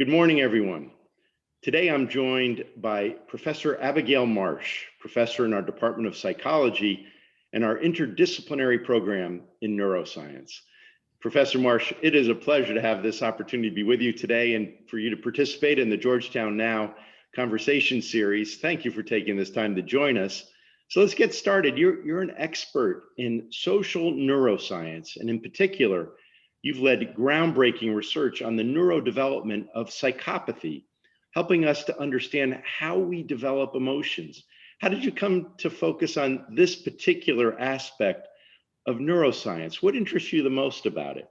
Good morning, everyone. Today I'm joined by Professor Abigail Marsh, professor in our Department of Psychology and our interdisciplinary program in neuroscience. Professor Marsh, it is a pleasure to have this opportunity to be with you today and for you to participate in the Georgetown Now conversation series. Thank you for taking this time to join us. So let's get started. You're an expert in social neuroscience, and in particular, you've led groundbreaking research on the neurodevelopment of psychopathy, helping us to understand how we develop emotions. How did you come to focus on this particular aspect of neuroscience? What interests you the most about it?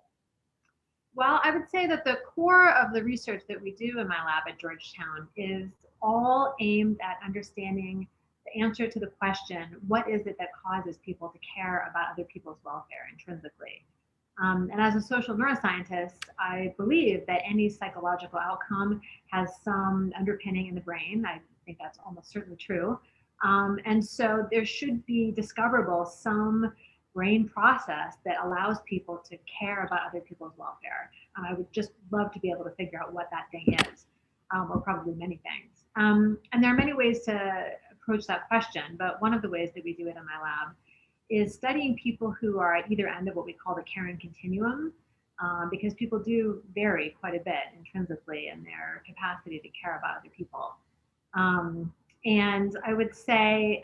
Well, I would say that the core of the research that we do in my lab at Georgetown is all aimed at understanding the answer to the question, what is it that causes people to care about other people's welfare intrinsically? And as a social neuroscientist, I believe that any psychological outcome has some underpinning in the brain. I think that's almost certainly true. And so there should be discoverable some brain process that allows people to care about other people's welfare. I would just love to be able to figure out what that thing is, or probably many things. And there are many ways to approach that question, but one of the ways that we do it in my lab is studying people who are at either end of what we call the caring continuum, because people do vary quite a bit intrinsically in their capacity to care about other people. And I would say,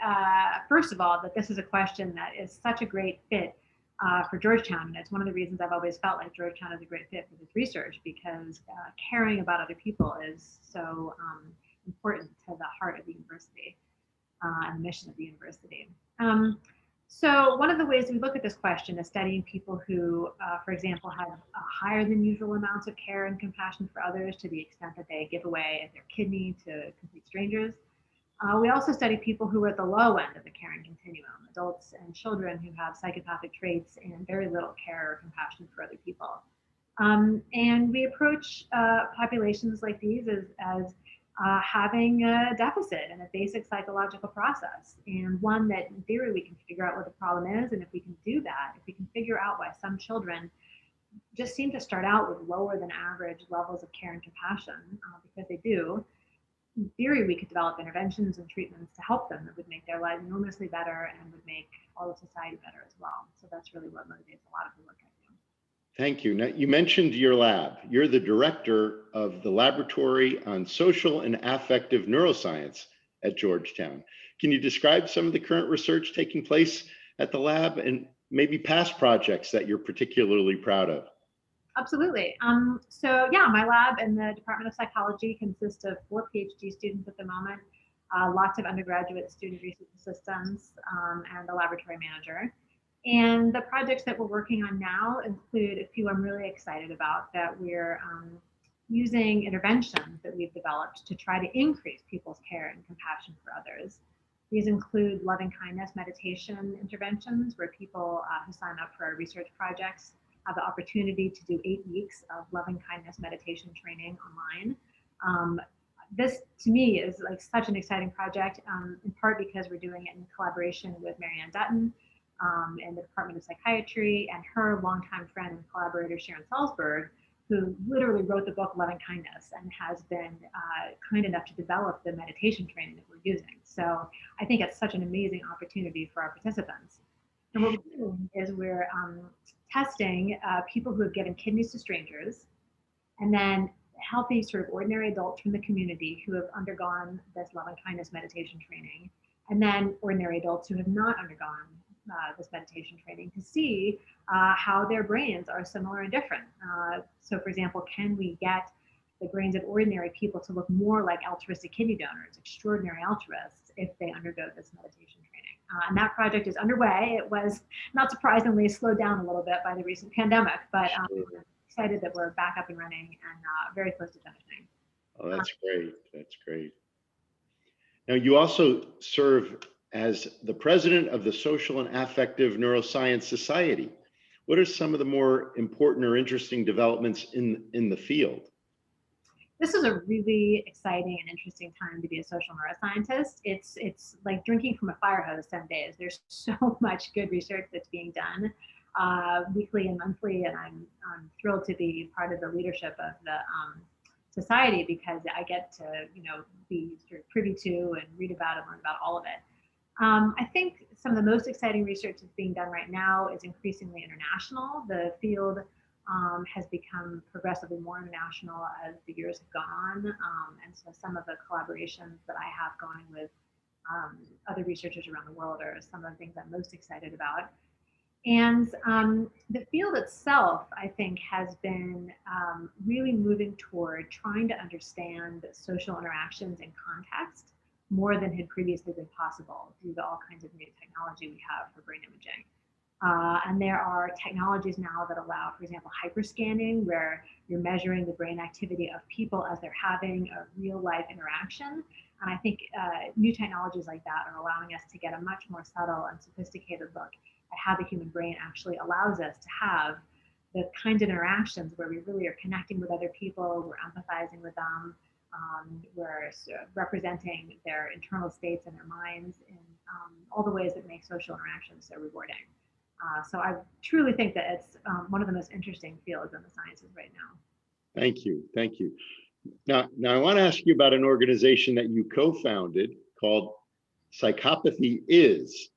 first of all, that this is a question that is such a great fit for Georgetown. And it's one of the reasons I've always felt like Georgetown is a great fit for this research, because caring about other people is so important to the heart of the university and the mission of the university. So one of the ways we look at this question is studying people who, for example, have higher than usual amounts of care and compassion for others to the extent that they give away their kidney to complete strangers. We also study people who are at the low end of the caring continuum, adults and children who have psychopathic traits and very little care or compassion for other people. And we approach populations like these as having a deficit in a basic psychological process, and one that in theory we can figure out what the problem is. And if we can do that, if we can figure out why some children just seem to start out with lower than average levels of care and compassion, because they do, in theory we could develop interventions and treatments to help them that would make their lives enormously better and would make all of society better as well. So that's really what motivates a lot of the work I do. Thank you. Now, you mentioned your lab. You're the director of the Laboratory on Social and Affective Neuroscience at Georgetown. Can you describe some of the current research taking place at the lab and maybe past projects that you're particularly proud of? Absolutely. So yeah, my lab in the Department of Psychology consists of 4 PhD students at the moment, lots of undergraduate student research assistants, and a laboratory manager. And the projects that we're working on now include a few I'm really excited about, that we're using interventions that we've developed to try to increase people's care and compassion for others. These include loving kindness meditation interventions, where people who sign up for our research projects have the opportunity to do 8 weeks of loving kindness meditation training online. This to me is like such an exciting project, in part because we're doing it in collaboration with Marianne Dutton in the Department of Psychiatry, and her longtime friend and collaborator Sharon Salzberg, who literally wrote the book Loving Kindness and has been kind enough to develop the meditation training that we're using. So I think it's such an amazing opportunity for our participants. And what we're doing is we're testing people who have given kidneys to strangers, and then healthy sort of ordinary adults from the community who have undergone this loving kindness meditation training, and then ordinary adults who have not undergone this meditation training, to see how their brains are similar and different. So for example, can we get the brains of ordinary people to look more like altruistic kidney donors, extraordinary altruists, if they undergo this meditation training? And that project is underway. It was, not surprisingly, slowed down a little bit by the recent pandemic, but I'm excited that we're back up and running and very close to finishing. Oh, that's great. That's great. Now, you also serve as the president of the Social and Affective Neuroscience Society. What are some of the more important or interesting developments in the field? This is a really exciting and interesting time to be a social neuroscientist. It's like drinking from a fire hose some days. There's so much good research that's being done weekly and monthly, and I'm thrilled to be part of the leadership of the society because I get to, be sort of privy to and read about and learn about all of it. I think some of the most exciting research that's being done right now is increasingly international. The field has become progressively more international as the years have gone on. And so some of the collaborations that I have going with other researchers around the world are some of the things I'm most excited about. And the field itself, I think, has been really moving toward trying to understand social interactions in context more than had previously been possible due to all kinds of new technology we have for brain imaging. And there are technologies now that allow, for example, hyperscanning, where you're measuring the brain activity of people as they're having a real life interaction. And I think new technologies like that are allowing us to get a much more subtle and sophisticated look at how the human brain actually allows us to have the kinds of interactions where we really are connecting with other people, we're empathizing with them, we're representing their internal states and their minds in all the ways that make social interactions so rewarding. So I truly think that it's one of the most interesting fields in the sciences right now. Thank you. Thank you. Now I want to ask you about an organization that you co-founded called Psychopathy Is,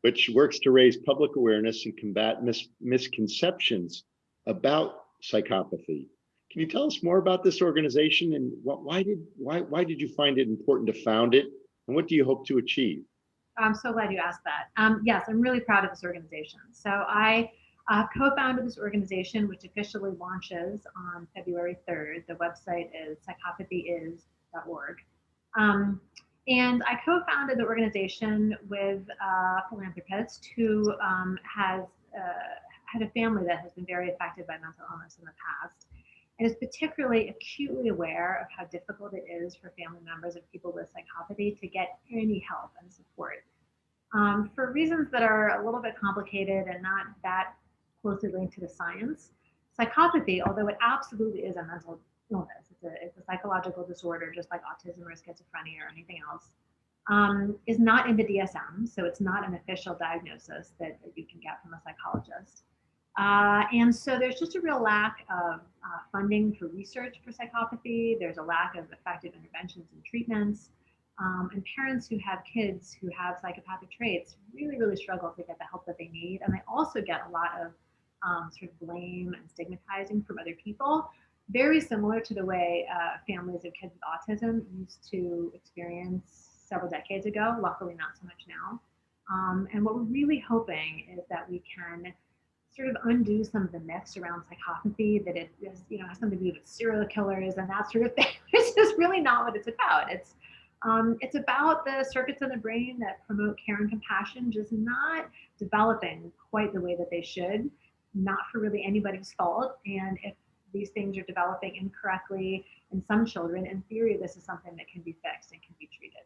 which works to raise public awareness and combat misconceptions about psychopathy. Can you tell us more about this organization and why did you find it important to found it, and what do you hope to achieve? I'm so glad you asked that. Yes, I'm really proud of this organization. So I co-founded this organization, which officially launches on February 3rd. The website is psychopathyis.org. And I co-founded the organization with a philanthropist who has had a family that has been very affected by mental illness in the past, and is particularly acutely aware of how difficult it is for family members of people with psychopathy to get any help and support. For reasons that are a little bit complicated and not that closely linked to the science, psychopathy, although it absolutely is a mental illness, it's a psychological disorder just like autism or schizophrenia or anything else, is not in the DSM, so it's not an official diagnosis that you can get from a psychologist. And so there's just a real lack of funding for research for psychopathy. There's a lack of effective interventions and treatments. And parents who have kids who have psychopathic traits really, really struggle to get the help that they need. And they also get a lot of sort of blame and stigmatizing from other people, very similar to the way families of kids with autism used to experience several decades ago, luckily not so much now. And what we're really hoping is that we can sort of undo some of the myths around psychopathy, that it is, has something to do with serial killers and that sort of thing. It's just really not what it's about. It's about the circuits in the brain that promote care and compassion just not developing quite the way that they should, not for really anybody's fault. And if these things are developing incorrectly in some children, in theory, this is something that can be fixed and can be treated.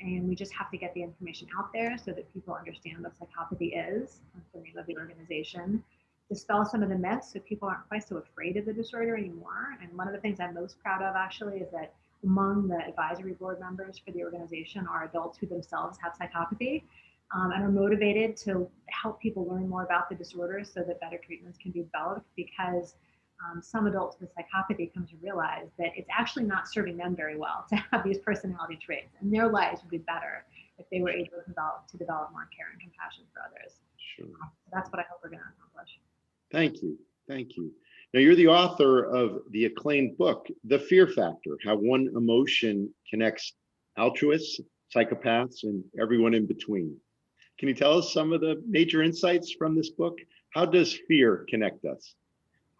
And we just have to get the information out there so that people understand what psychopathy is. That's the name of the organization. Dispel some of the myths so people aren't quite so afraid of the disorder anymore. And one of the things I'm most proud of actually is that among the advisory board members for the organization are adults who themselves have psychopathy and are motivated to help people learn more about the disorder so that better treatments can be developed, because some adults with psychopathy come to realize that it's actually not serving them very well to have these personality traits, and their lives would be better if they were able to develop more care and compassion for others. Sure. So that's what I hope we're going to accomplish. Thank you. Thank you. Now, you're the author of the acclaimed book, The Fear Factor: How One Emotion Connects Altruists, Psychopaths, and Everyone in Between. Can you tell us some of the major insights from this book? How does fear connect us?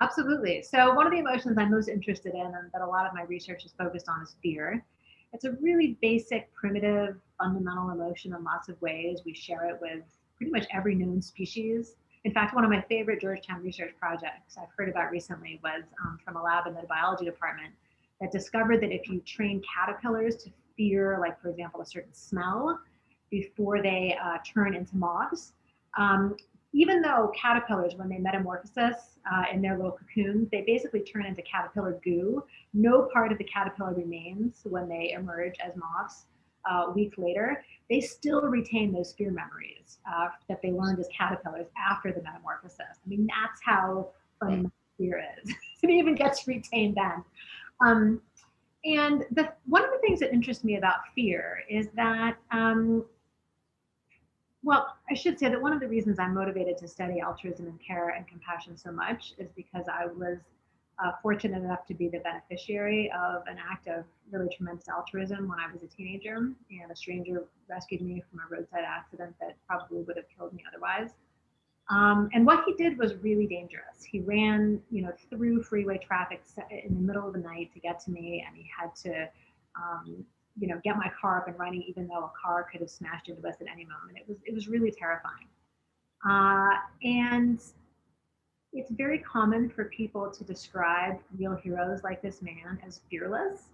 Absolutely. So one of the emotions I'm most interested in and that a lot of my research is focused on is fear. It's a really basic, primitive, fundamental emotion in lots of ways. We share it with pretty much every known species. In fact, one of my favorite Georgetown research projects I've heard about recently was from a lab in the biology department that discovered that if you train caterpillars to fear, like, for example, a certain smell before they turn into moths, even though caterpillars, when they metamorphosis in their little cocoons, they basically turn into caterpillar goo. No part of the caterpillar remains when they emerge as moths a week later. They still retain those fear memories that they learned as caterpillars after the metamorphosis. I mean, that's how fundamental fear is. It even gets retained then. And one of the things that interests me about fear is that, well, I should say that one of the reasons I'm motivated to study altruism and care and compassion so much is because I was fortunate enough to be the beneficiary of an act of really tremendous altruism when I was a teenager, and a stranger rescued me from a roadside accident that probably would have killed me otherwise. And what he did was really dangerous. He ran, through freeway traffic in the middle of the night to get to me, and he had to, get my car up and running, even though a car could have smashed into us at any moment. It was really terrifying. And it's very common for people to describe real heroes like this man as fearless.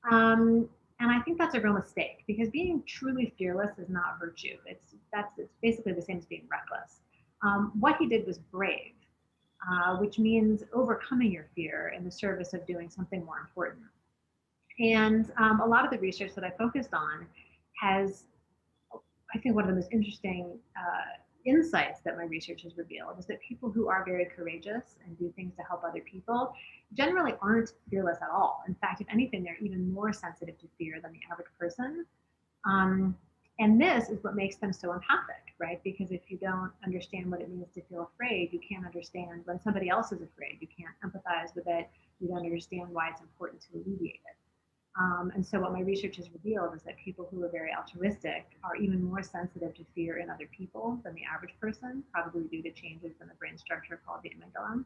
And I think that's a real mistake, because being truly fearless is not virtue. It's basically the same as being reckless. What he did was brave, which means overcoming your fear in the service of doing something more important. And a lot of the research that I focused on has, I think, one of the most interesting insights that my research has revealed is that people who are very courageous and do things to help other people generally aren't fearless at all. In fact, if anything, they're even more sensitive to fear than the average person. And this is what makes them so empathic, right? Because if you don't understand what it means to feel afraid, you can't understand when somebody else is afraid. You can't empathize with it. You don't understand why it's important to alleviate it. And so what my research has revealed is that people who are very altruistic are even more sensitive to fear in other people than the average person, probably due to changes in the brain structure called the amygdala.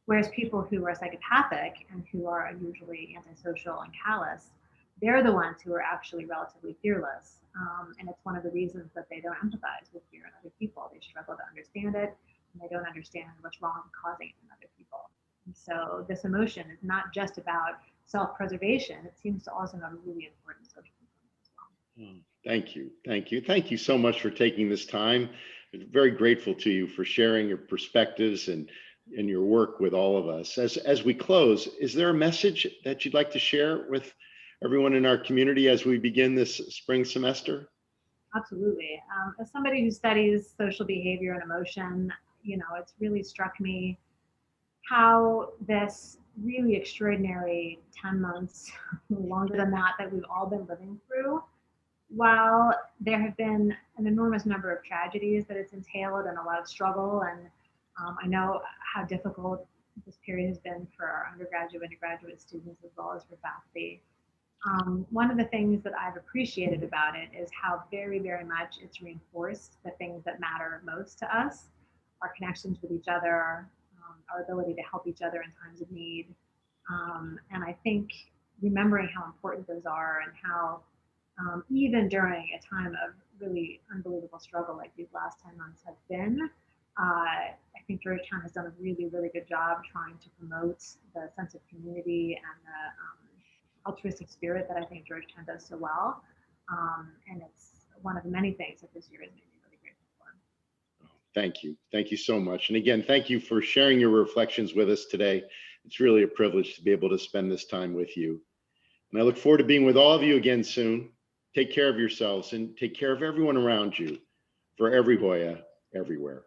Whereas people who are psychopathic and who are unusually antisocial and callous, they're the ones who are actually relatively fearless. And it's one of the reasons that they don't empathize with fear in other people. They struggle to understand it, and they don't understand what's wrong with causing it in other people. And so this emotion is not just about self-preservation. It seems to also have a really important social component as well. Thank you. Thank you. Thank you so much for taking this time. I'm very grateful to you for sharing your perspectives and your work with all of us. As we close, is there a message that you'd like to share with everyone in our community as we begin this spring semester? Absolutely. As somebody who studies social behavior and emotion, it's really struck me how this really extraordinary 10 months, longer than that we've all been living through, while there have been an enormous number of tragedies that it's entailed and a lot of struggle, and I know how difficult this period has been for our undergraduate and graduate students as well as for faculty. One of the things that I've appreciated about it is how very, very much it's reinforced the things that matter most to us, our connections with each other, our ability to help each other in times of need. And I think remembering how important those are, and how even during a time of really unbelievable struggle like these last 10 months have been, I think Georgetown has done a really, really good job trying to promote the sense of community and the altruistic spirit that I think Georgetown does so well. And it's one of the many things that this year has made me really grateful for. Thank you. Thank you so much. And again, thank you for sharing your reflections with us today. It's really a privilege to be able to spend this time with you. And I look forward to being with all of you again soon. Take care of yourselves and take care of everyone around you. For every Hoya, everywhere.